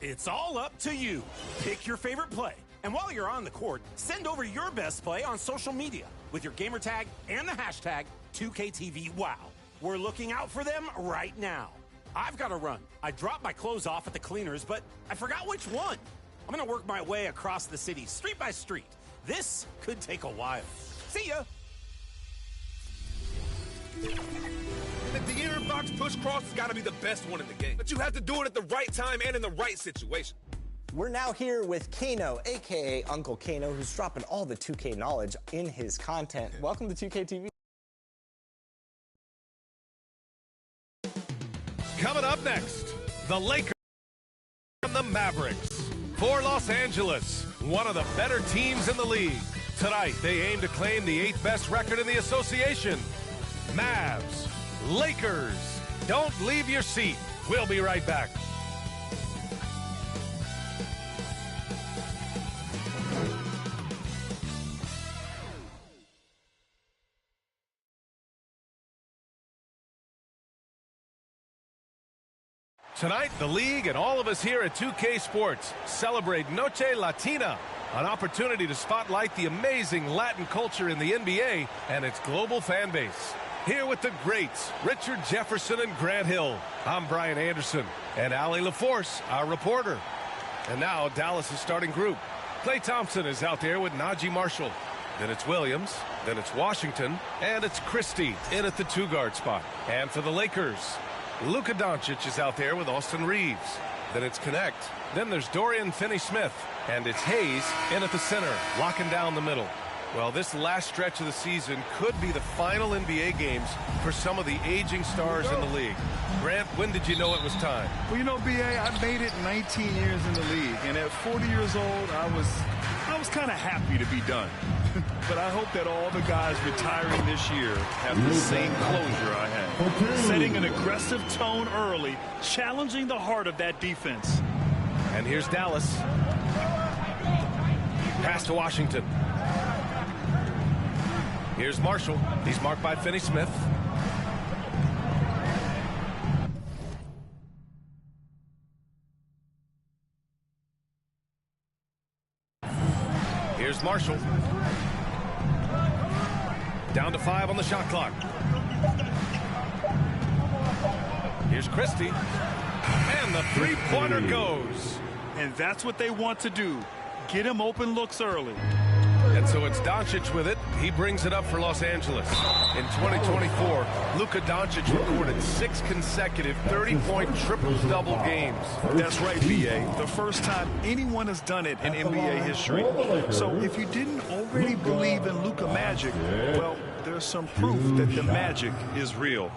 It's all up to you. Pick your favorite play. And while you're on the court, send over your best play on social media with your gamer tag and the hashtag 2KTVWow. We're looking out for them right now. I've got to run. I dropped my clothes off at the cleaners, but I forgot which one. I'm going to work my way across the city, street by street. This could take a while. See ya. The de'Aaron Fox push cross has got to be the best one in the game. But you have to do it at the right time and in the right situation. We're now here with Kano, a.k.a. Uncle Kano, who's dropping all the 2K knowledge in his content. Welcome to 2K TV. Coming up next, the Lakers and the Mavericks. For Los Angeles, one of the better teams in the league. Tonight, they aim to claim the 8th best record in the association. Mavs, Lakers. Don't leave your seat. We'll be right back. Tonight, the league and all of us here at 2K Sports celebrate Noche Latina, an opportunity to spotlight the amazing Latin culture in the NBA and its global fan base. Here with the greats, Richard Jefferson and Grant Hill. I'm Brian Anderson, and Allie LaForce, our reporter. And now, Dallas' starting group. Klay Thompson is out there with Najee Marshall. Then it's Williams, then it's Washington, and it's Christie in at the 2-guard spot. And for the Lakers, Luka Doncic is out there with Austin Reeves. Then it's Connect. Then there's Dorian Finney-Smith. And it's Hayes in at the center, locking down the middle. Well, this last stretch of the season could be the final NBA games for some of the aging stars in the league. Grant, when did you know it was time? Well, you know, B.A., I made it 19 years in the league. And at 40 years old, I was kind of happy to be done. But I hope that all the guys retiring this year have the same closure I had. Setting an aggressive tone early, challenging the heart of that defense. And here's Dallas. Pass to Washington. Here's Marshall. He's marked by Finney-Smith. Here's Marshall. Down to 5 on the shot clock. Here's Christie. And the three-pointer goes. And that's what they want to do. Get him open looks early. And so it's Doncic with it. He brings it up for Los Angeles. In 2024, Luka Doncic recorded 6 consecutive 30-point triple-double games. That's right, B.A. The first time anyone has done it in NBA history. So if you didn't already believe in Luka magic, well, there's some proof that the magic is real.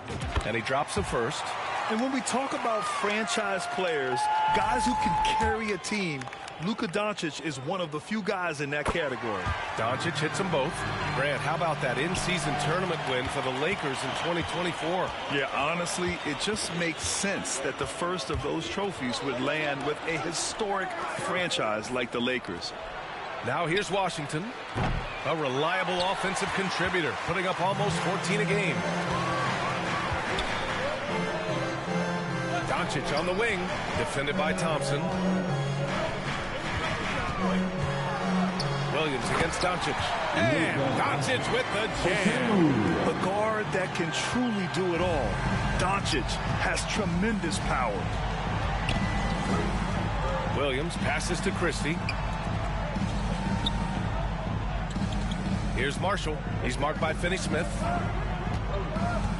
And he drops the first. And when we talk about franchise players, guys who can carry a team, Luka Doncic is one of the few guys in that category. Doncic hits them both. Grant, how about that in-season tournament win for the Lakers in 2024? Yeah, honestly, it just makes sense that the first of those trophies would land with a historic franchise like the Lakers. Now here's Washington, a reliable offensive contributor, putting up almost 14 a game. Doncic on the wing, defended by Thompson. Williams against Doncic. And Doncic with the jam. The guard that can truly do it all. Doncic has tremendous power. Williams passes to Christie. Here's Marshall. He's marked by Finney-Smith.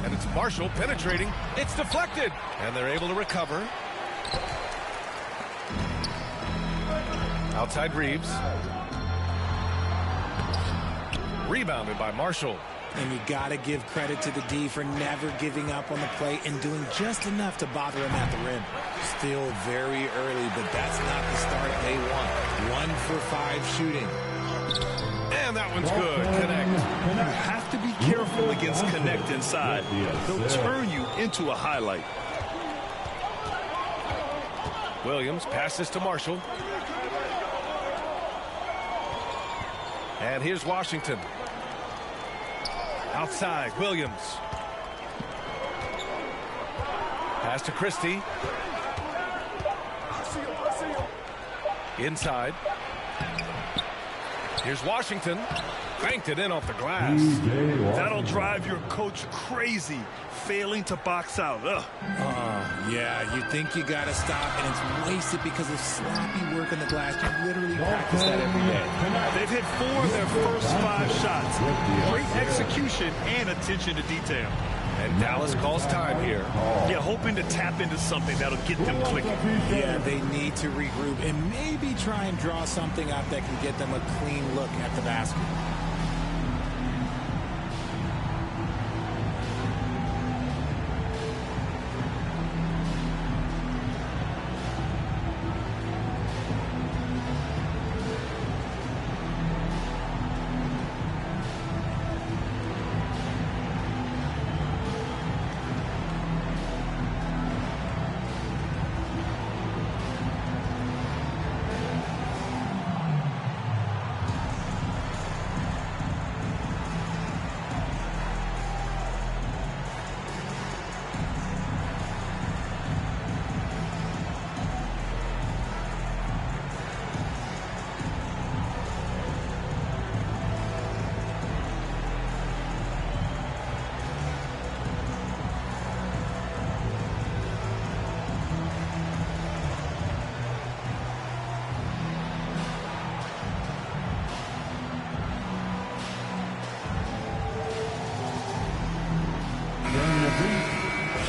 And it's Marshall penetrating. It's deflected. And they're able to recover. Outside Reeves. Rebounded by Marshall. And you got to give credit to the D for never giving up on the play and doing just enough to bother him at the rim. Still very early, but that's not the start they want. 1 for 5 shooting. And that one's good. Connect. You have to be careful against Connect inside. They'll turn you into a highlight. Williams passes to Marshall. And here's Washington. Outside, Williams. Pass to Christie. Inside. Here's Washington. Banked it in off the glass. That'll drive your coach crazy, failing to box out. Ugh. Yeah, you think you got to stop, and it's wasted because of sloppy work on the glass. You literally practice that every day. They've hit 4 of their first 5 shots. Great execution and attention to detail. And Dallas calls time here. Yeah, hoping to tap into something that'll get them clicking. Yeah, they need to regroup and maybe try and draw something up that can get them a clean look at the basket.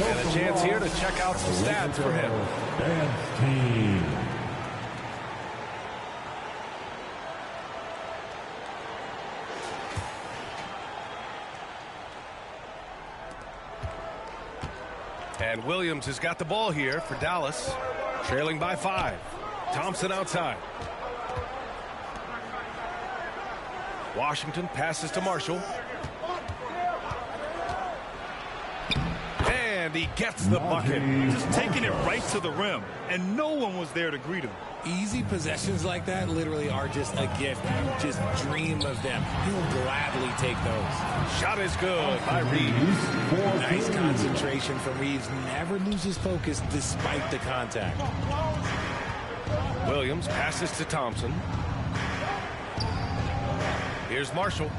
And a chance here to check out some stats for him. And Williams has got the ball here for Dallas, trailing by 5. Thompson outside. Washington passes to Marshall. And he gets the bucket. Just taking it right to the rim, and no one was there to greet him. Easy possessions like that literally are just a gift. You just dream of them. He'll gladly take those. Shot is good by Reeves. Nice concentration from Reeves. Never loses focus despite the contact. Williams passes to Thompson. Here's Marshall.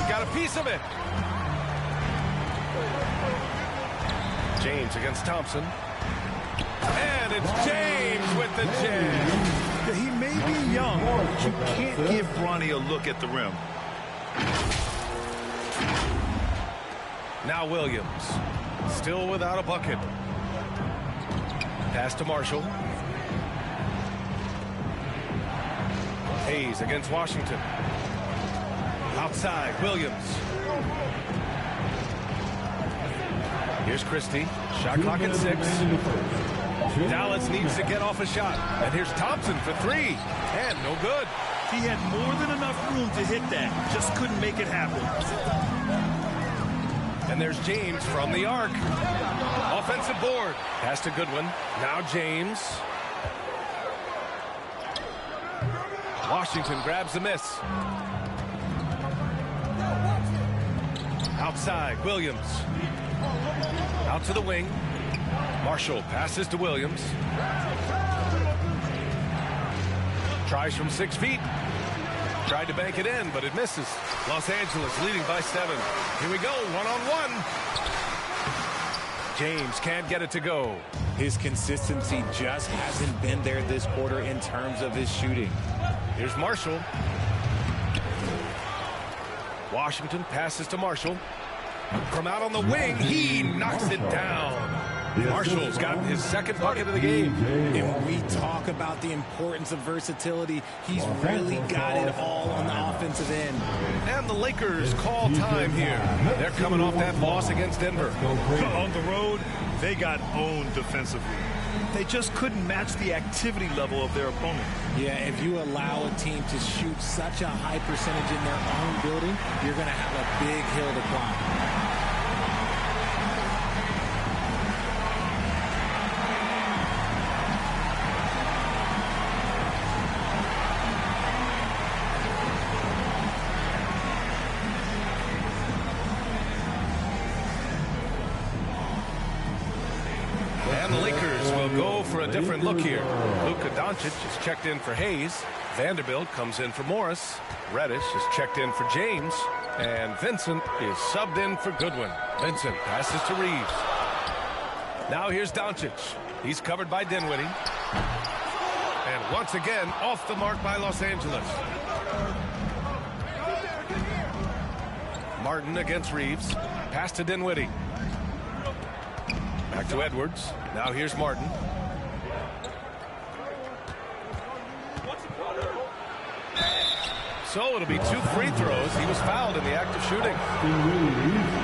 Got a piece of it. James against Thompson. And it's James with the jam. Yeah, he may be young, but you can't give Bronny a look at the rim. Now Williams. Still without a bucket. Pass to Marshall. Hayes against Washington. Outside, Williams. Here's Christie. Shot clock at 6. Dallas needs to get off a shot. And here's Thompson for 3. And no good. He had more than enough room to hit that. Just couldn't make it happen. And there's James from the arc. Offensive board. Pass to Goodwin. Now James. Washington grabs the miss. Outside, Williams. Out to the wing. Marshall passes to Williams. Tries from 6 feet. Tried to bank it in, but it misses. Los Angeles leading by 7. Here we go, one-on-one. James can't get it to go. His consistency just hasn't been there this quarter in terms of his shooting. Here's Marshall. Washington passes to Marshall. From out on the wing, he knocks it down. Marshall's got his second bucket of the game. And we talk about the importance of versatility. He's really got it all on the offensive end. And the Lakers call time here. They're coming off that loss against Denver. On the road, they got owned defensively. They just couldn't match the activity level of their opponent. Yeah, if you allow a team to shoot such a high percentage in their own building, you're going to have a big hill to climb. And the Lakers for a different look here. Luka Doncic is checked in for Hayes. Vanderbilt comes in for Morris. Reddish is checked in for James. And Vincent is subbed in for Goodwin. Vincent passes to Reeves. Now here's Doncic. He's covered by Dinwiddie. And once again, off the mark by Los Angeles. Martin against Reeves. Pass to Dinwiddie. Back to Edwards. Now here's Martin. So it'll be 2 free throws. He was fouled in the act of shooting.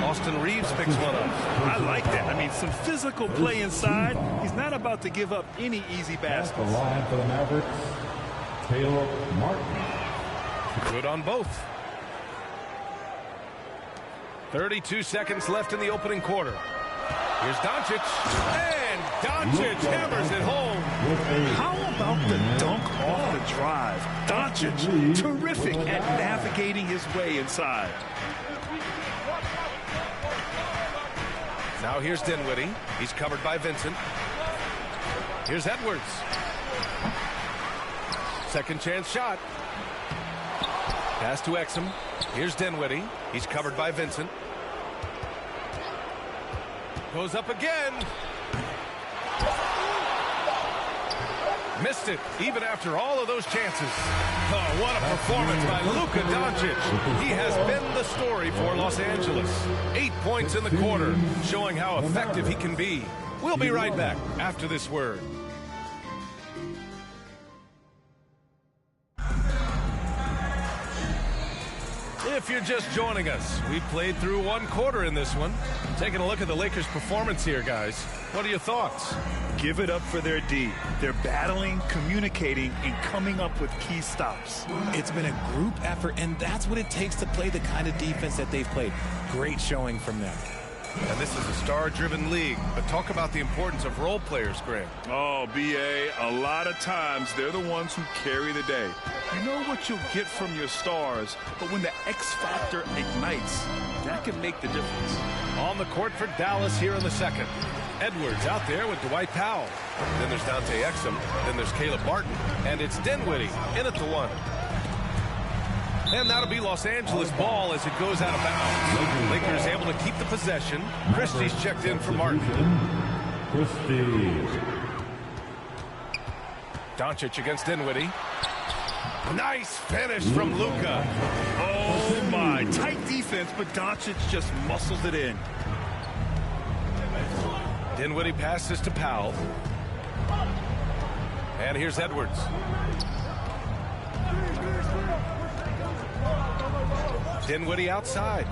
Austin Reeves picks one up. I like that. I mean, some physical play inside. He's not about to give up any easy baskets. The line for the Mavericks, Caleb Martin. Good on both. 32 seconds left in the opening quarter. Here's Doncic. And Doncic hammers it home. How about the dunk off the drive? Doncic, terrific at navigating his way inside. Now here's Dinwiddie. He's covered by Vincent. Here's Edwards. Second chance shot. Pass to Exum. Here's Dinwiddie. He's covered by Vincent. Goes up again. Missed it, even after all of those chances. Oh, what a performance by Luka Doncic. He has been the story for Los Angeles. 8 points in the quarter, showing how effective he can be. We'll be right back after this word. If you're just joining us, we played through 1 quarter in this one. Taking a look at the Lakers' performance here, guys. What are your thoughts? Give it up for their D. They're battling, communicating, and coming up with key stops. It's been a group effort, and that's what it takes to play the kind of defense that they've played. Great showing from them. And this is a star-driven league, but talk about the importance of role players, Graham. Oh, B.A., a lot of times they're the ones who carry the day. You know what you'll get from your stars, but when the X factor ignites, that can make the difference. On the court for Dallas here in the second. Edwards out there with Dwight Powell. Then there's Dante Exum. Then there's Caleb Martin. And it's Dinwiddie in at the 1. And that'll be Los Angeles ball as it goes out of bounds. Lakers able to keep the possession. Christie's checked in for Martin. Christie. Doncic against Dinwiddie. Nice finish from Luka. Oh, my. Tight defense, but Doncic just muscles it in. Dinwiddie passes to Powell. And here's Edwards. Dinwiddie outside.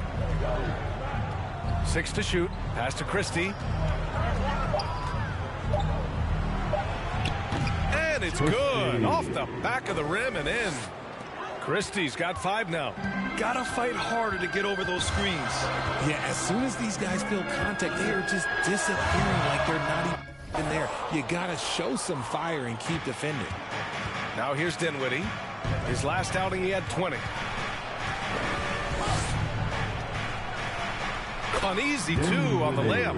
6 to shoot. Pass to Christie. And it's good. Off the back of the rim and in. Christie's got 5 now. Gotta fight harder to get over those screens. Yeah, as soon as these guys feel contact, they are just disappearing like they're not even there. You gotta show some fire and keep defending. Now here's Dinwiddie. His last outing, he had 20. An easy 2 on the layup.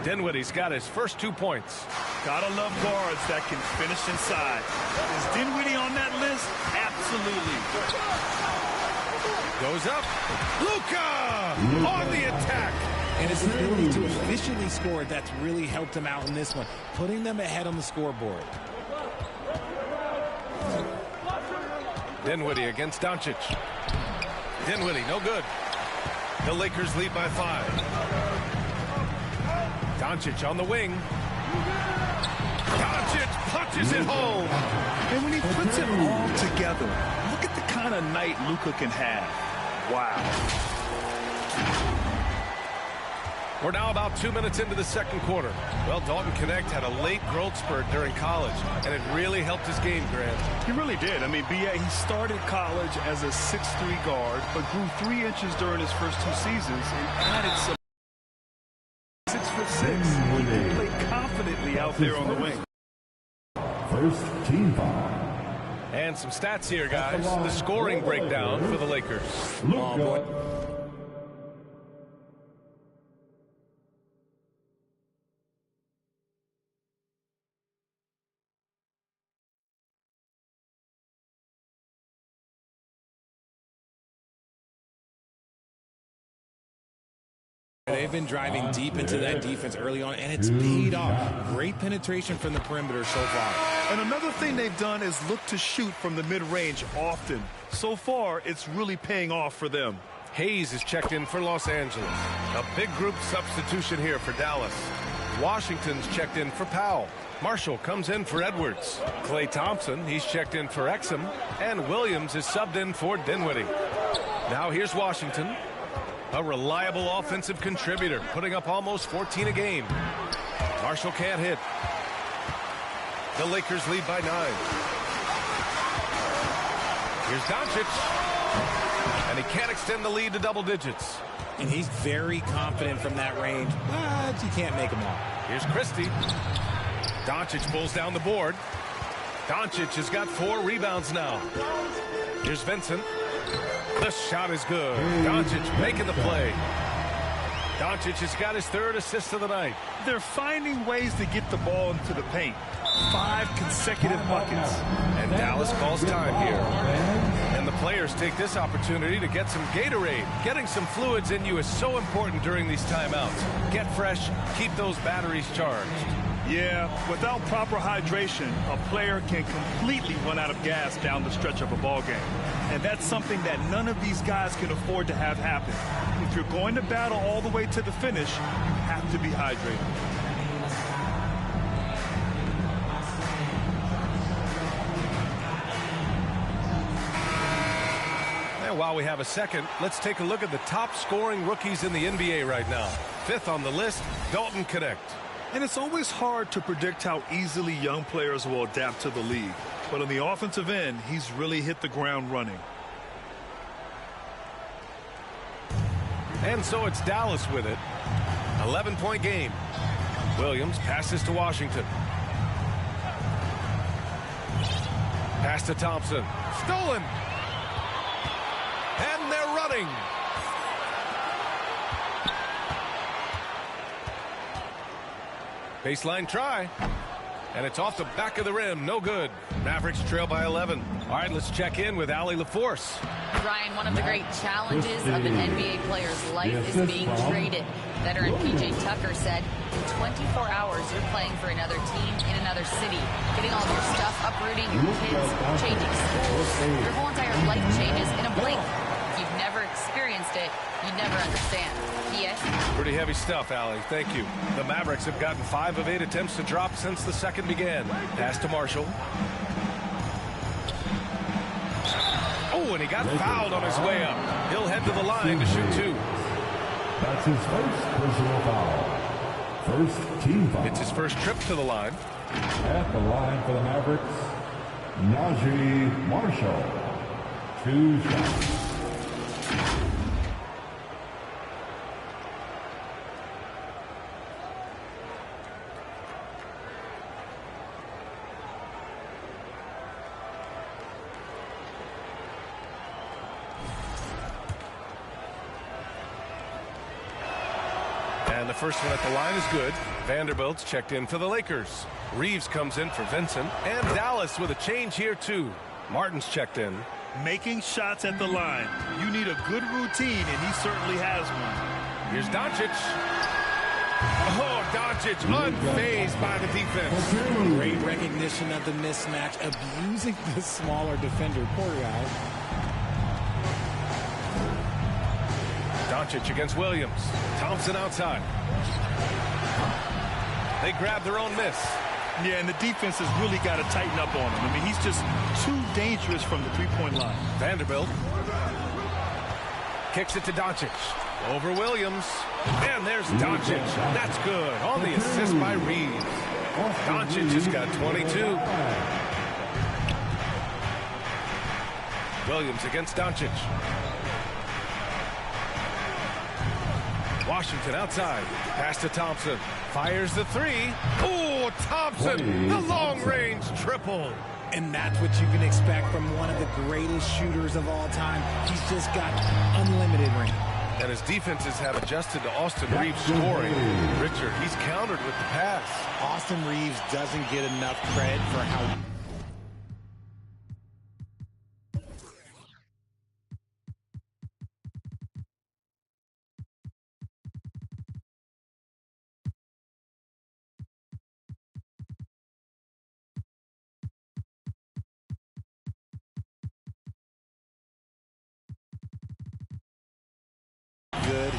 Dinwiddie's got his first 2 points. Gotta love guards that can finish inside. Is Dinwiddie on that list? Absolutely. Goes up. Luka on the attack. And his ability to efficiently score, that's really helped him out in this one, putting them ahead on the scoreboard. Dinwiddie against Doncic. Dinwiddie, no good. The Lakers lead by 5. Doncic on the wing. Doncic punches it home. And when he puts it all together, look at the kind of night Luka can have. Wow. We're now about 2 minutes into the second quarter. Well, Dalton Connect had a late growth spurt during college, and it really helped his game, Grant. He really did. I mean, B.A., he started college as a 6'3" guard, but grew 3 inches during his first 2 seasons and added some 6'6". He can play confidently out there on the wing. First team foul. And some stats here, guys. The scoring breakdown for the Lakers. Oh, boy. They've been driving deep into that defense early on, and it's paid off. Great penetration from the perimeter so far. And another thing they've done is look to shoot from the mid-range often. So far, it's really paying off for them. Hayes is checked in for Los Angeles. A big group substitution here for Dallas. Washington's checked in for Powell. Marshall comes in for Edwards. Klay Thompson, he's checked in for Exum. And Williams is subbed in for Dinwiddie. Now here's Washington. A reliable offensive contributor, putting up almost 14 a game. Marshall can't hit. The Lakers lead by 9. Here's Doncic. And he can't extend the lead to double digits. And he's very confident from that range, but you can't make him all. Here's Christie. Doncic pulls down the board. Doncic has got 4 rebounds now. Here's Vincent. The shot is good. Doncic making the play. Doncic has got his 3rd assist of the night. They're finding ways to get the ball into the paint. 5 consecutive buckets. And Dallas calls time here. And the players take this opportunity to get some Gatorade. Getting some fluids in you is so important during these timeouts. Get fresh, keep those batteries charged. Yeah, without proper hydration, a player can completely run out of gas down the stretch of a ball game. And that's something that none of these guys can afford to have happen. If you're going to battle all the way to the finish, you have to be hydrated. And while we have a second, let's take a look at the top scoring rookies in the NBA right now. 5th on the list, Dalton Connect. And it's always hard to predict how easily young players will adapt to the league. But on the offensive end, he's really hit the ground running. And so it's Dallas with it. 11-point game. Williams passes to Washington. Pass to Thompson. Stolen. And they're running. Baseline try. And it's off the back of the rim. No good. Mavericks trail by 11. All right, let's check in with Allie LaForce. Ryan, one of the great challenges of an NBA player's life is being traded. Veteran P.J. Tucker said, in 24 hours, you're playing for another team in another city, getting all of your stuff, uprooting your kids, changing schools. Your whole entire life changes in a blink. If you've never experienced it, you never understand. P.S. Pretty heavy stuff, Allie. Thank you. The Mavericks have gotten 5 of 8 attempts to drop since the second began. Pass to Marshall. Oh, and he got fouled on his way up. He'll head to the line to shoot 2. That's his first personal foul. First team foul. It's his first trip to the line. At the line for the Mavericks, Najee Marshall. 2 shots. And the first one at the line is good. Vanderbilt's checked in for the Lakers. Reeves comes in for Vincent. And Dallas with a change here, too. Martin's checked in. Making shots at the line. You need a good routine, and he certainly has one. Here's Doncic. Oh, Doncic unfazed by the defense. Great recognition of the mismatch, abusing the smaller defender. Poor guy. Doncic against Williams. Thompson outside. They grab their own miss. Yeah, and the defense has really got to tighten up on him. I mean, he's just too dangerous from the three-point line. Vanderbilt kicks it to Doncic. Over Williams. And there's Doncic. That's good. On the assist by Reeves. Doncic has got 22. Williams against Doncic. Washington outside. Pass to Thompson. Fires the 3. Oh, Thompson. The long-range triple. And that's what you can expect from one of the greatest shooters of all time. He's just got unlimited range. And his defenses have adjusted to Austin Reeves scoring. Richard, he's countered with the pass. Austin Reeves doesn't get enough credit for how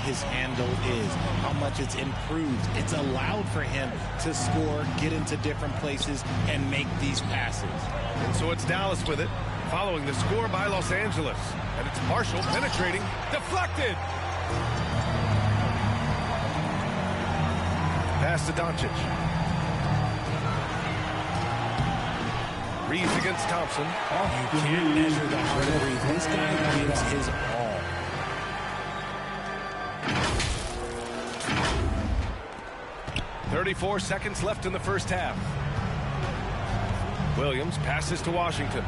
his handle is, how much it's improved. It's allowed for him to score, get into different places, and make these passes. And so it's Dallas with it, following the score by Los Angeles. And it's Marshall penetrating, deflected. Pass to Doncic. Reeves against Thompson. You can't measure the heart of Reeves. This guy gives his all. .34 seconds left in the first half. Williams passes to Washington.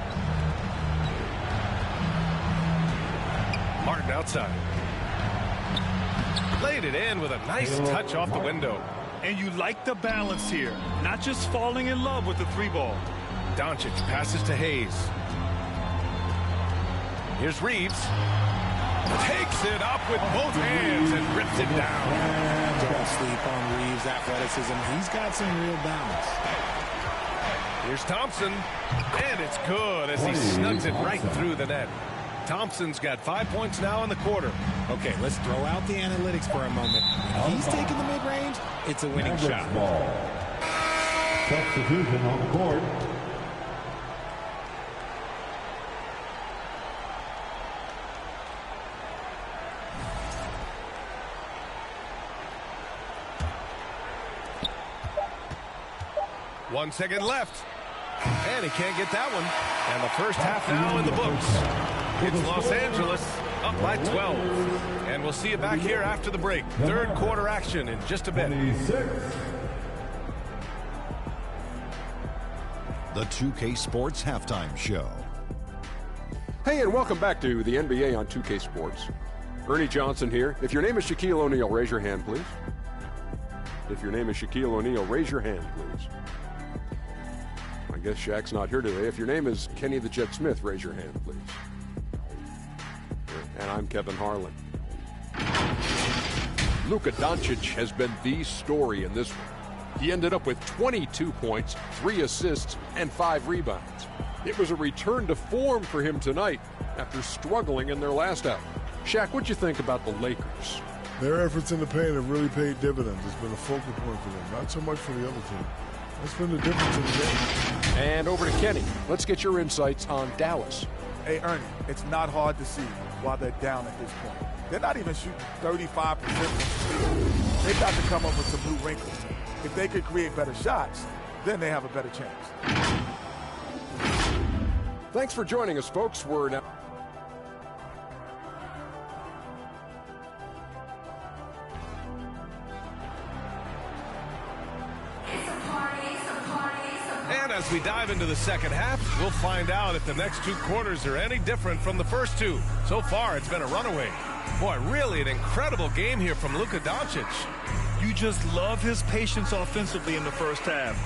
Martin outside. Laid it in with a nice touch off the window. And you like the balance here, not just falling in love with the three ball. Doncic passes to Hayes. Here's Reeves. Takes it up with both hands and rips it down. Don't sleep on Reeves' athleticism. He's got some real balance. Here's Thompson. And it's good as he snugs it right through the net. Thompson's got 5 points now in the quarter. Okay, let's throw out the analytics for a moment. When he's taking the mid-range, it's a winning shot. Substitution on the court. One second left. And he can't get that one. And the first half now in the books. It's Los Angeles up by 12. And we'll see you back here after the break. Third quarter action in just a bit. The 2K Sports Halftime Show. Hey, and welcome back to the NBA on 2K Sports. Ernie Johnson here. If your name is Shaquille O'Neal, raise your hand, please. If your name is Shaquille O'Neal, raise your hand, please. I guess Shaq's not here today. If your name is Kenny the Jet Smith, raise your hand, please. And I'm Kevin Harlan. Luka Doncic has been the story in this one. He ended up with 22 points, 3 assists, and 5 rebounds. It was a return to form for him tonight after struggling in their last outing. Shaq, what'd you think about the Lakers? Their efforts in the paint have really paid dividends. It's been a focal point for them, not so much for the other team. That's been the difference in the game. And over to Kenny. Let's get your insights on Dallas. Hey, Ernie, it's not hard to see why they're down at this point. They're not even shooting 35% from the field. They've got to come up with some new wrinkles. If they could create better shots, then they have a better chance. Thanks for joining us, folks. We're now... And as we dive into the second half, we'll find out if the next 2 quarters are any different from the first 2. So far, it's been a runaway. Boy, really an incredible game here from Luka Doncic. You just love his patience offensively in the first half.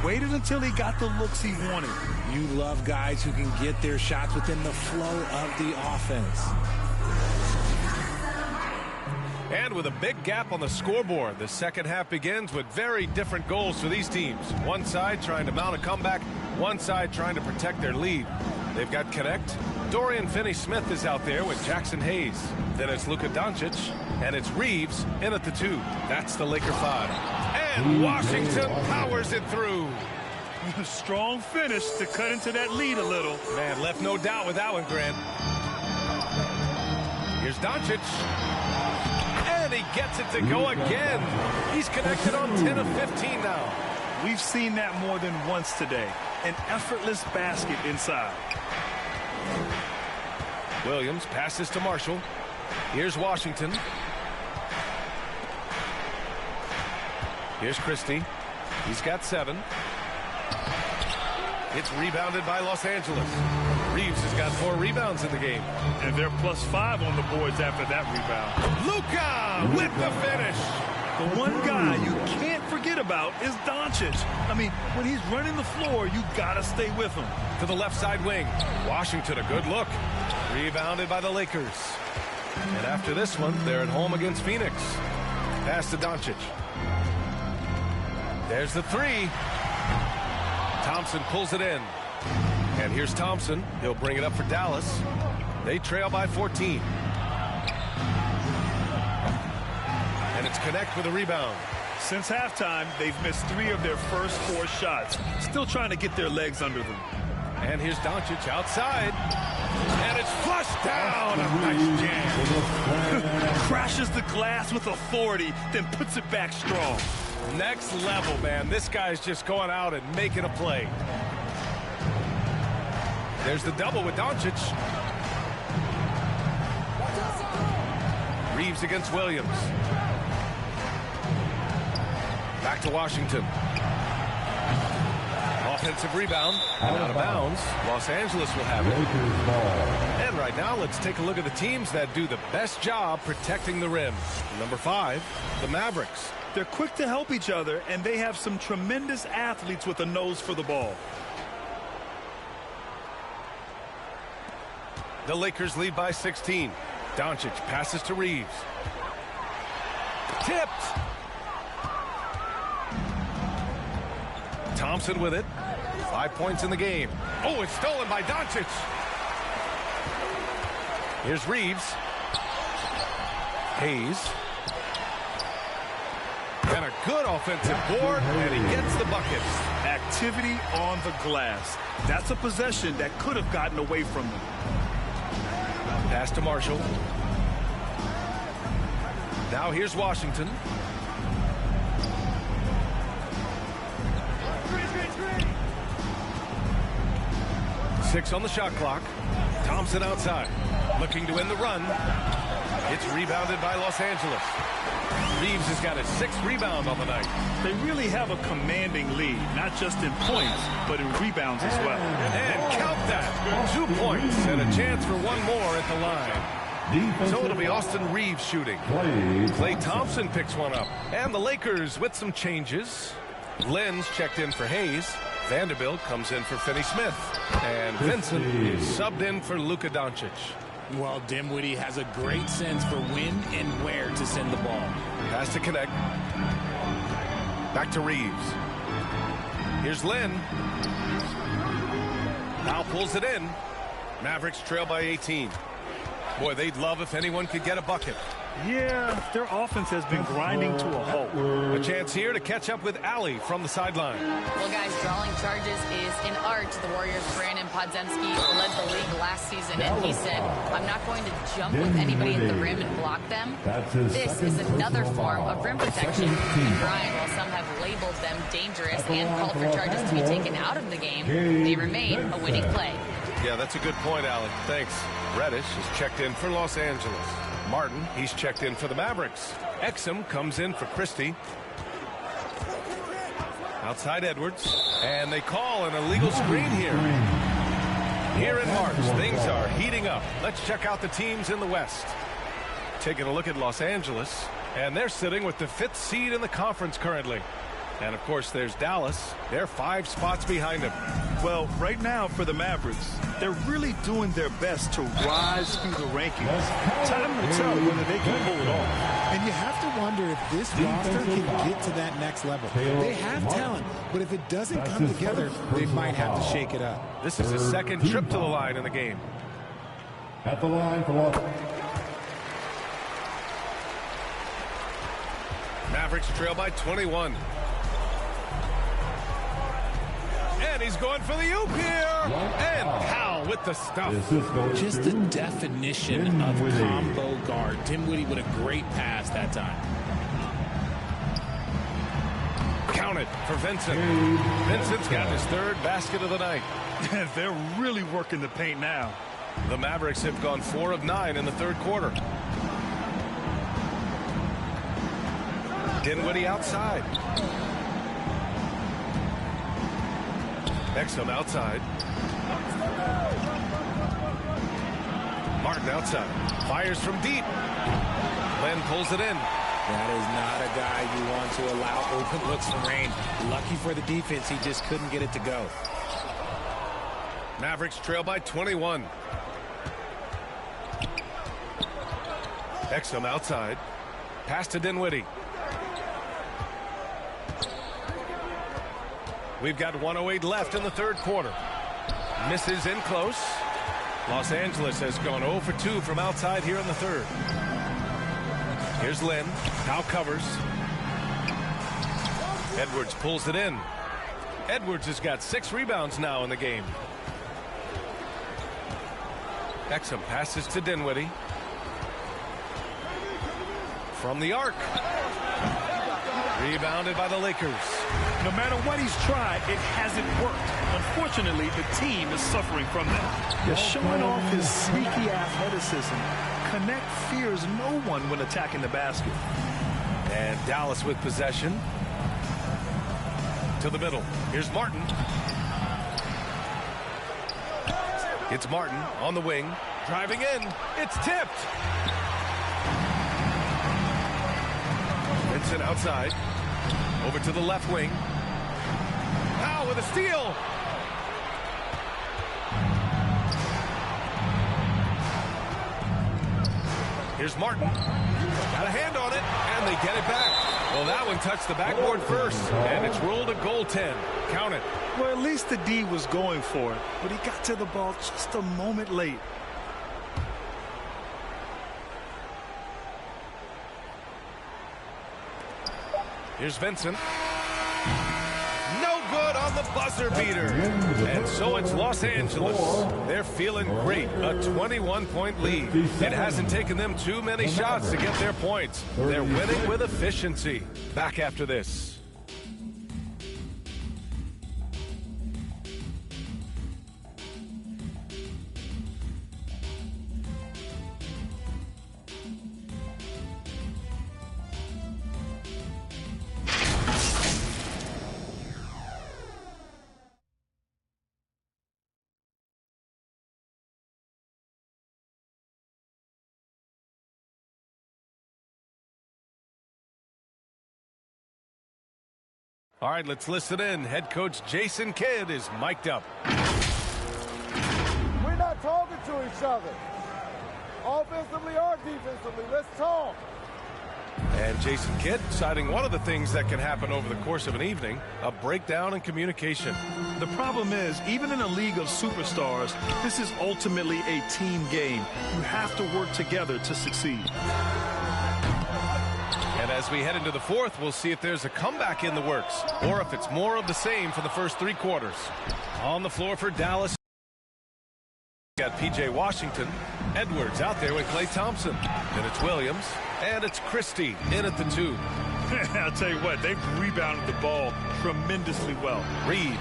Waited until he got the looks he wanted. You love guys who can get their shots within the flow of the offense. And with a big gap on the scoreboard, the second half begins with very different goals for these teams. One side trying to mount a comeback, one side trying to protect their lead. They've got Connect. Dorian Finney-Smith is out there with Jackson Hayes. Then it's Luka Doncic, and it's Reeves in at the 2. That's the Laker 5. And Washington powers it through. Strong finish to cut into that lead a little. Man, left no doubt with that one, Grant. Here's Doncic. And he gets it to go again. He's connected on 10 of 15 now. We've seen that more than once today. An effortless basket inside. Williams passes to Marshall. Here's Washington. Here's Christie. He's got 7. It's rebounded by Los Angeles. Reeves has got 4 rebounds in the game. And they're +5 on the boards after that rebound. Luka with the finish. The one guy you can't forget about is Doncic. I mean, when he's running the floor, you gotta stay with him. To the left side wing. Washington, a good look. Rebounded by the Lakers. And after this one, they're at home against Phoenix. Pass to Doncic. There's the 3. Thompson pulls it in. And here's Thompson. He'll bring it up for Dallas. They trail by 14. And it's Connect with a rebound. Since halftime, they've missed 3 of their first 4 shots. Still trying to get their legs under them. And here's Doncic outside. And it's flushed down. A nice jam. Crashes the glass with authority, then puts it back strong. Next level, man. This guy's just going out and making a play. There's the double with Doncic. Reeves against Williams. Back to Washington. Offensive rebound. And out of bounds. Los Angeles will have it. And right now, let's take a look at the teams that do the best job protecting the rim. Number 5, the Mavericks. They're quick to help each other, and they have some tremendous athletes with a nose for the ball. The Lakers lead by 16. Doncic passes to Reeves. Tipped. Thompson with it. 5 points in the game. Oh, it's stolen by Doncic. Here's Reeves. Hayes. And a good offensive board, and he gets the bucket. Activity on the glass. That's a possession that could have gotten away from them. Pass to Marshall. Now here's Washington. Six on the shot clock. Thompson outside. Looking to end the run. It's rebounded by Los Angeles. Reeves has got his 6th rebound on the night. They really have a commanding lead, not just in points, but in rebounds as well. And count that. 2 points and a chance for one more at the line. So it'll be Austin Reeves shooting. Klay Thompson picks one up. And the Lakers with some changes. Lenz checked in for Hayes. Vanderbilt comes in for Finney-Smith. And Vincent is subbed in for Luka Doncic. Well, Dinwiddie has a great sense for when and where to send the ball. Pass to Connect. Back to Reeves. Here's Lynn. Now pulls it in. Mavericks trail by 18. Boy, they'd love if anyone could get a bucket. Yeah, their offense has been grinding to a halt. A chance here to catch up with Allie from the sideline. Well, guys, drawing charges is an art. The Warriors' Brandon Podziemski led the league last season, and he said, I'm not going to jump with anybody at the rim and block them. This is another form of rim protection. And Brian, while some have labeled them dangerous and called for charges to be taken out of the game, they remain a winning play. Yeah, that's a good point, Allie. Thanks. Reddish is checked in for Los Angeles. Martin, he's checked in for the Mavericks. Exum comes in for Christie. Outside Edwards. And they call an illegal screen here. Here in March, things are heating up. Let's check out the teams in the West. Taking a look at Los Angeles. And they're sitting with the 5th seed in the conference currently. And, of course, there's Dallas. They're 5 spots behind them. Well, right now for the Mavericks, they're really doing their best to rise through the rankings. Time will tell whether they can pull it off. And you have to wonder if this roster can get to that next level. They have talent, but if it doesn't come together, they might have to shake it up. This is his 2nd trip to the line in the game. At the line for Los Mavericks trail by 21. And he's going for the oop here. And Powell with the stuff. Just the definition of combo guard. Dinwiddie with a great pass that time. Count it for Vincent. Vincent's got his 3rd basket of the night. They're really working the paint now. The Mavericks have gone 4 of 9 in the 3rd quarter. Dinwiddie outside. Exum outside. Martin outside. Fires from deep. Len pulls it in. That is not a guy you want to allow open looks from rain. Lucky for the defense, he just couldn't get it to go. Mavericks trail by 21. Exum outside. Pass to Dinwiddie. We've got 1:08 left in the 3rd quarter. Misses in close. Los Angeles has gone 0 for 2 from outside here in the 3rd. Here's Lynn. Now covers. Edwards pulls it in. Edwards has got 6 rebounds now in the game. Exum passes to Dinwiddie. From the arc. Rebounded by the Lakers. No matter what he's tried, it hasn't worked. Unfortunately, the team is suffering from that. He's showing off his sneaky athleticism. Connect fears no one when attacking the basket. And Dallas with possession. To the middle. Here's Martin. It's Martin on the wing. Driving in. It's tipped. Vincent outside. Over to the left wing. Now with a steal. Here's Martin. Got a hand on it, and they get it back. Well, that one touched the backboard first, and it's ruled a goaltend. Count it. Well, at least the D was going for it, but he got to the ball just a moment late. Here's Vincent. No good on the buzzer beater. And so it's Los Angeles. They're feeling great. A 21-point lead. It hasn't taken them too many shots to get their points. They're winning with efficiency. Back after this. All right, let's listen in. Head coach Jason Kidd is mic'd up. We're not talking to each other. Offensively or defensively, let's talk. And Jason Kidd citing one of the things that can happen over the course of an evening, a breakdown in communication. The problem is, even in a league of superstars, this is ultimately a team game. You have to work together to succeed. And as we head into the fourth, we'll see if there's a comeback in the works or if it's more of the same for the first 3 quarters. On the floor for Dallas. Got P.J. Washington. Edwards out there with Klay Thompson. Then it's Williams. And it's Christie in at the 2. I'll tell you what, they've rebounded the ball tremendously well. Reeves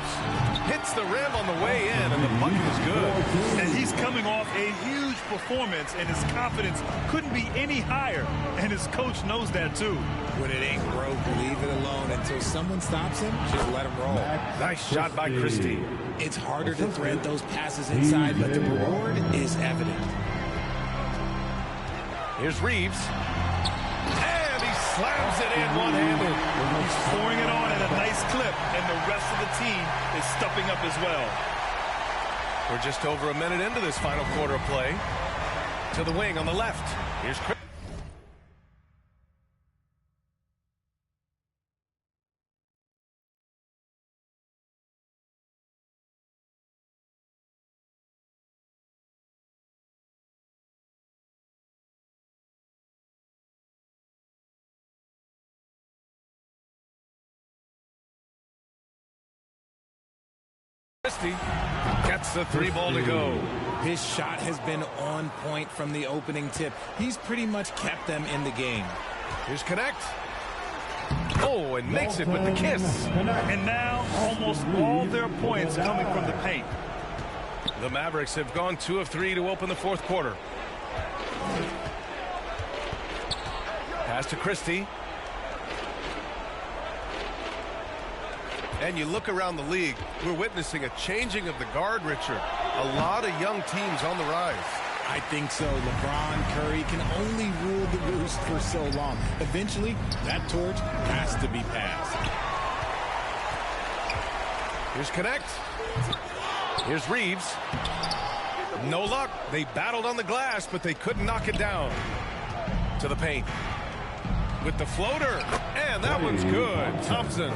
hits the rim on the way in, and the bucket is good. And he's coming off a huge performance, and his confidence couldn't be any higher. And his coach knows that, too. When it ain't broke, leave it alone. Until someone stops him, just let him roll. Nice shot by Christie. It's harder to thread those passes inside, but the reward is evident. Here's Reeves. And he slams it in one-handed. He's pouring it on at a nice clip, and the rest of the team is stepping up as well. We're just over a minute into this final quarter of play. To the wing on the left. Here's Chris. Christie gets the 3 ball to go. His shot has been on point from the opening tip. He's pretty much kept them in the game. Here's Connect. Oh, and makes it with the kiss. And now almost all their points coming from the paint. The Mavericks have gone 2 of 3 to open the fourth quarter. Pass to Christie. And you look around the league, we're witnessing a changing of the guard, Richard. A lot of young teams on the rise. I think so. LeBron, Curry can only rule the roost for so long. Eventually, that torch has to be passed. Here's Connect. Here's Reeves. No luck. They battled on the glass, but they couldn't knock it down. To the paint. With the floater. And that one's good. Thompson.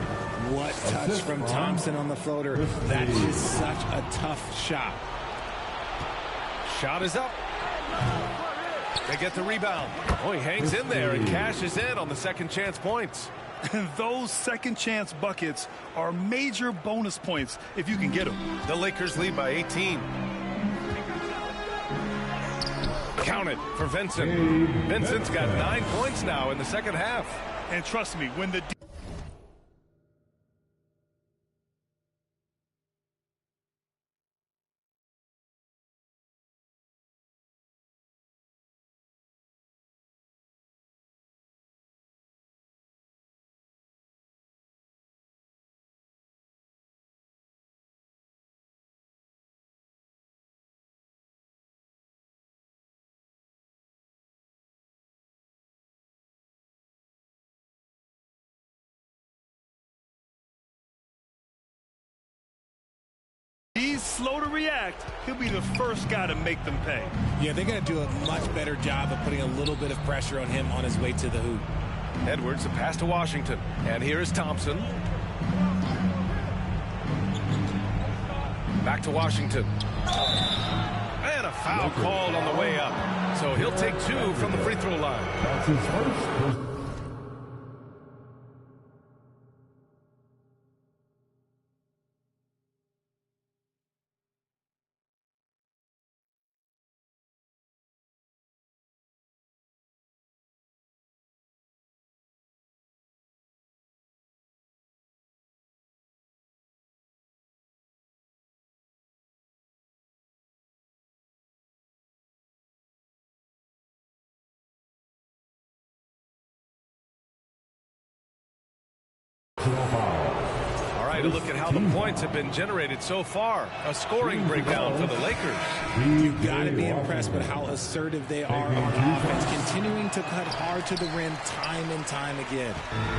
What touch from Thompson on the floater. That is such a tough shot. Shot is up. They get the rebound. Oh, he hangs in there and cashes in on the second chance points. And those second chance buckets are major bonus points if you can get them. The Lakers lead by 18. Count it for Vincent. Vincent's got 9 points now in the second half. And trust me, when the he's slow to react, he'll be the first guy to make them pay. Yeah, they're going to do a much better job of putting a little bit of pressure on him on his way to the hoop. Edwards, a pass to Washington. And here is Thompson. Back to Washington. And a foul called on the way up. So he'll take 2 from the free throw line. That's his first. All right, a look at how the points have been generated so far. A scoring breakdown for the Lakers. You've got to be impressed with how assertive they are on offense, continuing to cut hard to the rim time and time again.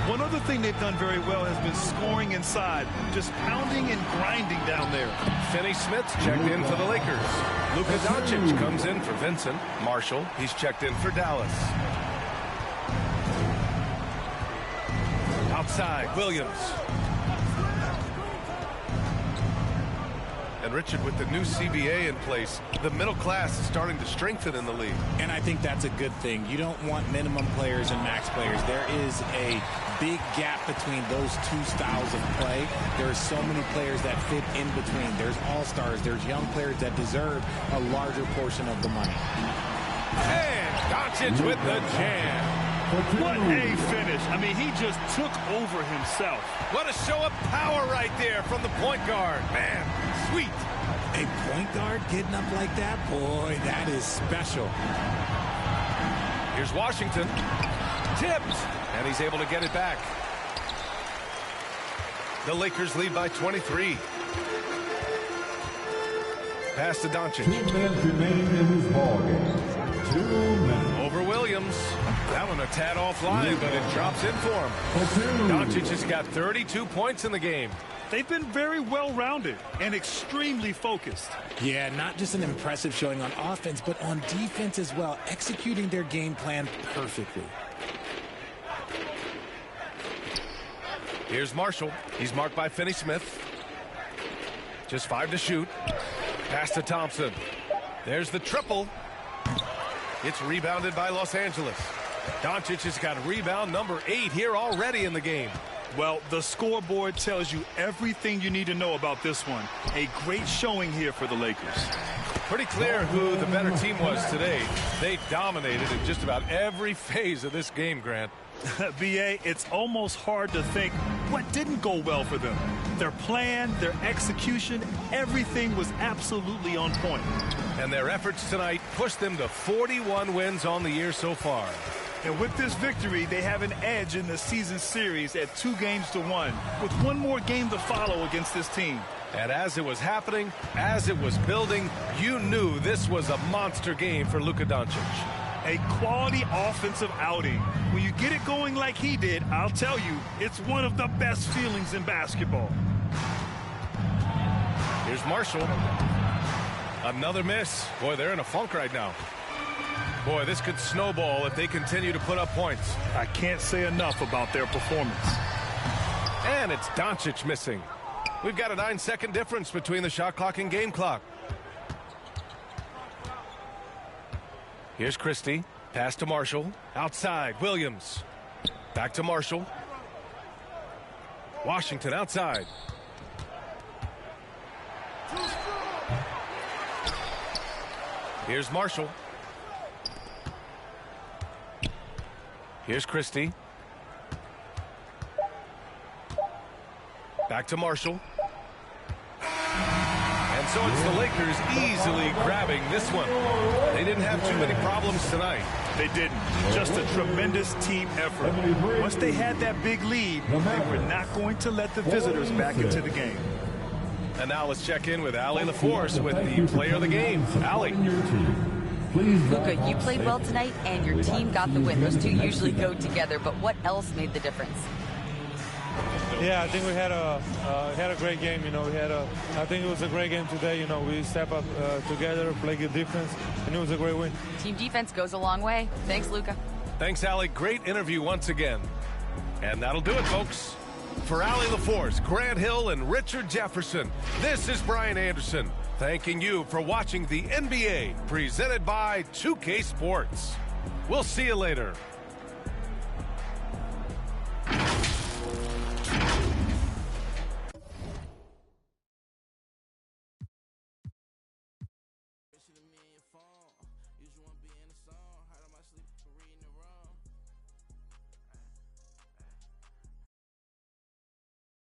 One other thing they've done very well has been scoring inside, just pounding and grinding down there. Finney Smith's checked in for the Lakers. Luka Doncic comes in for Vincent. Marshall, he's checked in for Dallas. Outside, Williams. And Richard, with the new CBA in place, the middle class is starting to strengthen in the league. And I think that's a good thing. You don't want minimum players and max players. There is a big gap between those two styles of play. There are so many players that fit in between. There's all-stars. There's young players that deserve a larger portion of the money. And Doncic with the jam. What a finish. I mean, he just took over himself. What a show of power right there from the point guard. Man, sweet. A point guard getting up like that? Boy, that is special. Here's Washington. Tipped. And he's able to get it back. The Lakers lead by 23. Pass to Doncic. 2 minutes remaining in this ballgame. 2 minutes. Over Williams. That one a tad offline, but it drops in for him. Doncic has got 32 points in the game. They've been very well-rounded and extremely focused. Yeah, not just an impressive showing on offense, but on defense as well, executing their game plan perfectly. Here's Marshall. He's marked by Finney Smith. Just 5 to shoot. Pass to Thompson. There's the triple. It's rebounded by Los Angeles. Doncic has got rebound number 8 here already in the game. Well, the scoreboard tells you everything you need to know about this one. A great showing here for the Lakers. Pretty clear who the better team was today. They dominated in just about every phase of this game, Grant. B.A., it's almost hard to think what didn't go well for them. Their plan, their execution, everything was absolutely on point. And their efforts tonight pushed them to 41 wins on the year so far. And with this victory, they have an edge in the season series at 2-1, with one more game to follow against this team. And as it was happening, as it was building, you knew this was a monster game for Luka Doncic. A quality offensive outing. When you get it going like he did, I'll tell you, it's one of the best feelings in basketball. Here's Marshall. Another miss. Boy, they're in a funk right now. Boy, this could snowball if they continue to put up points. I can't say enough about their performance. And it's Doncic missing. We've got a 9-second difference between the shot clock and game clock. Here's Christie. Pass to Marshall. Outside, Williams. Back to Marshall. Washington outside. Here's Marshall. Here's Christie. Back to Marshall. And so it's the Lakers easily grabbing this one. They didn't have too many problems tonight. They didn't. Just a tremendous team effort. Once they had that big lead, they were not going to let the visitors back into the game. And now let's check in with Allie LaForce with the player of the game. Allie. Luka, you played well tonight, and your team got the win. Those two usually go together, but what else made the difference? Yeah, I think we had a great game. You know, I think it was a great game today. You know, we step up together, play good defense, and it was a great win. Team defense goes a long way. Thanks, Luka. Thanks, Allie. Great interview once again. And that'll do it, folks. For Allie LaForce, Grant Hill, and Richard Jefferson, this is Brian Anderson, thanking you for watching the NBA presented by 2K Sports. We'll see you later.